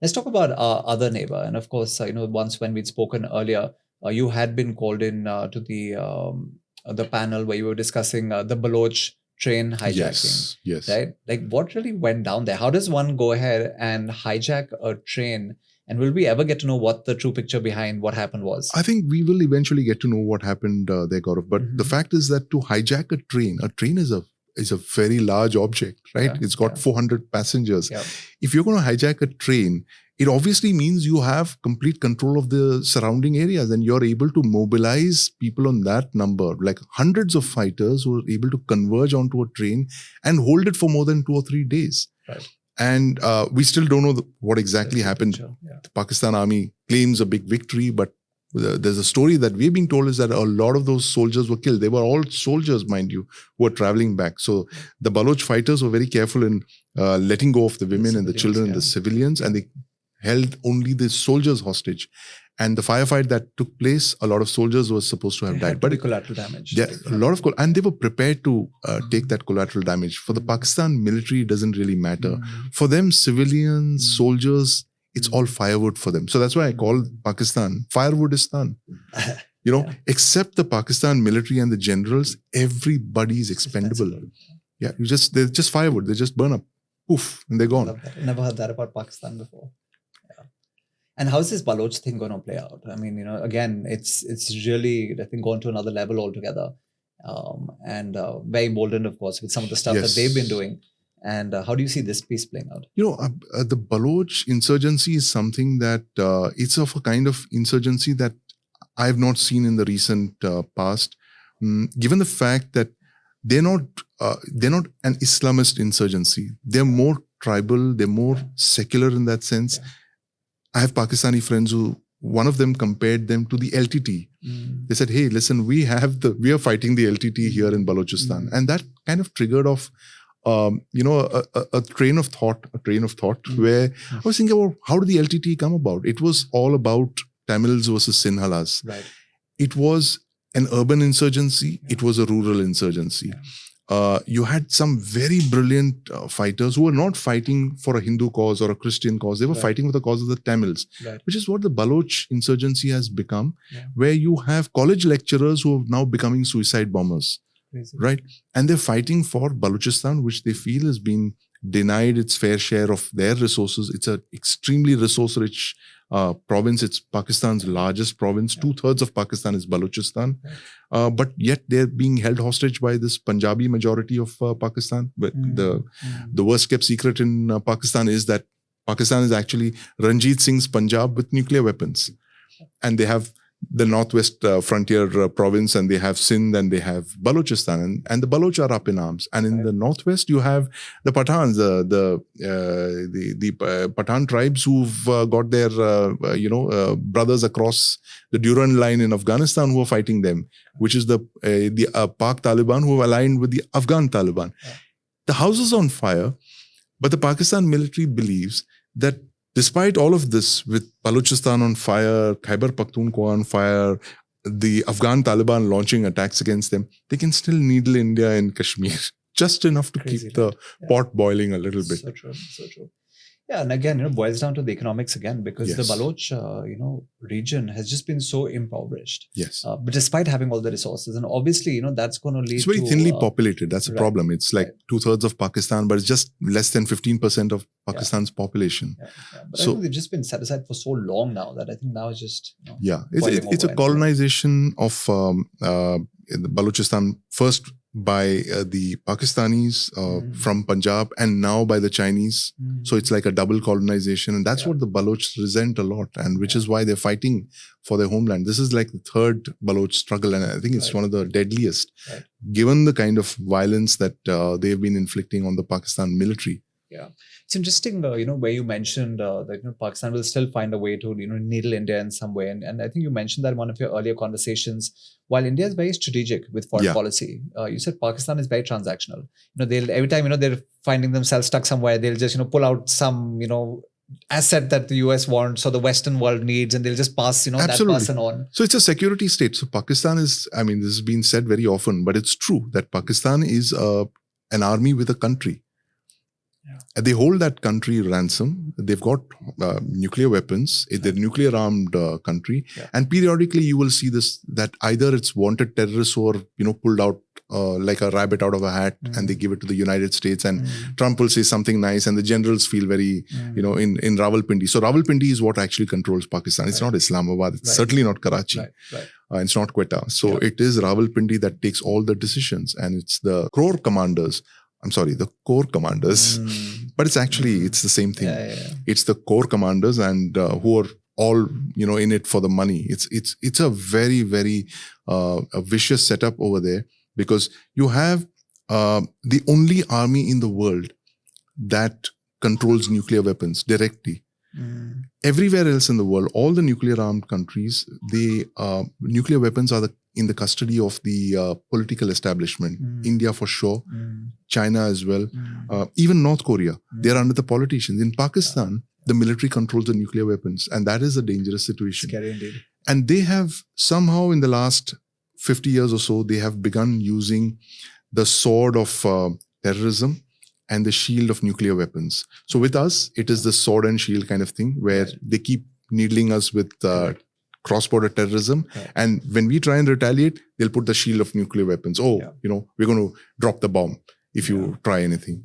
Let's talk about our other neighbor. And of course, once when we'd spoken earlier, you had been called in to the panel where you were discussing the Baluch train hijacking. Yes. Right? Like, what really went down there? How does one go ahead and hijack a train? And will we ever get to know what the true picture behind what happened was? I think we will eventually get to know what happened there, Gaurav. But the fact is that to hijack a train is a very large object, right? Yeah, it's got 400 passengers. Yeah. If you're going to hijack a train, it obviously means you have complete control of the surrounding areas and you're able to mobilize people on that number, like hundreds of fighters who are able to converge onto a train and hold it for more than 2 or 3 days. Right. And we still don't know what exactly happened. Yeah. The Pakistan army claims a big victory, but there's a story that we've been told is that a lot of those soldiers were killed. They were all soldiers, mind you, who were traveling back. So the Baluch fighters were very careful in letting go of the women and the children and the civilians, and they held only the soldiers hostage. And the firefight that took place, a lot of soldiers were supposed to have died. But collateral damage. Yeah, a lot of and they were prepared to take that collateral damage. For the Pakistan military, it doesn't really matter. For them, civilians, soldiers, it's all firewood for them. So that's why I call Pakistan Firewoodistan. Except the Pakistan military and the generals, everybody is expendable. Yeah, they're just firewood. They just burn up, poof, and they're gone. Never heard that about Pakistan before. Yeah. And how's this Baluch thing going to play out? I mean, again, it's really, I think, gone to another level altogether. And very emboldened, of course, with some of the stuff that they've been doing. And how do you see this piece playing out? The Baluch insurgency is something that it's of a kind of insurgency that I have not seen in the recent past. Given the fact that they're not an Islamist insurgency, they're more tribal, they're more secular in that sense. Yeah. I have Pakistani friends who one of them compared them to the LTTE. They said, "Hey, listen, we are fighting the LTTE here in Baluchistan," and that kind of triggered off. A train of thought where I was thinking about how did the LTTE come about? It was all about Tamils versus Sinhalas. Right. It was an urban insurgency. It was a rural insurgency. You had some very brilliant fighters who were not fighting for a Hindu cause or a Christian cause. They were fighting for the cause of the Tamils, which is what the Baluch insurgency has become, where you have college lecturers who are now becoming suicide bombers. Crazy. Right. And they're fighting for Baluchistan, which they feel has been denied its fair share of their resources. It's an extremely resource-rich province. It's Pakistan's largest province. 2/3 of Pakistan is Baluchistan. But yet they're being held hostage by this Punjabi majority of Pakistan. But the worst kept secret in Pakistan is that Pakistan is actually Ranjit Singh's Punjab with nuclear weapons. And they have the northwest frontier province, and they have Sindh, and they have Baluchistan, and the Baluch are up in arms. And in the northwest, you have the Pathans, the Pathan tribes who've got their brothers across the Durand line in Afghanistan who are fighting them, which is the Pak Taliban who are aligned with the Afghan Taliban. The house is on fire, but the Pakistan military believes that despite all of this, with Baluchistan on fire, Khyber Pakhtunkhwa on fire, the Afghan Taliban launching attacks against them, they can still needle India in Kashmir, just enough to keep the pot boiling a little bit. So true. Yeah, and again, it boils down to the economics again, because the Baluch, region has just been so impoverished. Yes. But despite having all the resources, and obviously, that's going to lead to... It's very thinly populated. That's the problem. It's like 2/3 of Pakistan, but it's just less than 15% of Pakistan's population. But I think they've just been set aside for so long now that I think now it's just... It's a colonization of Baluchistan, first by the Pakistanis from Punjab, and now by the Chinese. So it's like a double colonization, and that's what the Baluch resent a lot, and which is why they're fighting for their homeland. This is like the third Baluch struggle, and I think it's one of the deadliest, given the kind of violence that they've been inflicting on the Pakistan military. Yeah, it's interesting, where you mentioned that Pakistan will still find a way to needle India in some way, and I think you mentioned that in one of your earlier conversations. While India is very strategic with foreign policy, you said Pakistan is very transactional. They'll every time they're finding themselves stuck somewhere, they'll just pull out some asset that the US wants or the Western world needs, and they'll just pass that person on. So it's a security state. So Pakistan is, this has been said very often, but it's true that Pakistan is an army with a country. They hold that country ransom. They've got nuclear weapons. They're a nuclear-armed country. And periodically, you will see this, that either it's wanted terrorists who are, pulled out like a rabbit out of a hat, and they give it to the United States, and Trump will say something nice, and the generals feel very, in Rawalpindi. So Rawalpindi is what actually controls Pakistan. It's not Islamabad. It's certainly not Karachi. It's not Quetta. So it is Rawalpindi that takes all the decisions, and it's the core commanders. The core commanders. But it's actually, it's the same thing. It's the core commanders and who are all, in it for the money. It's a very, very a vicious setup over there, because you have the only army in the world that controls nuclear weapons directly. Everywhere else in the world, all the nuclear armed countries, nuclear weapons are in the custody of the political establishment. India for sure, China as well, even North Korea, they're under the politicians. In Pakistan, the military controls the nuclear weapons, and that is a dangerous situation. Scary indeed. And they have somehow in the last 50 years or so, they have begun using the sword of terrorism and the shield of nuclear weapons. So with us, it is the sword and shield kind of thing, where they keep needling us with cross-border terrorism. And when we try and retaliate, they'll put the shield of nuclear weapons. We're going to drop the bomb if you try anything.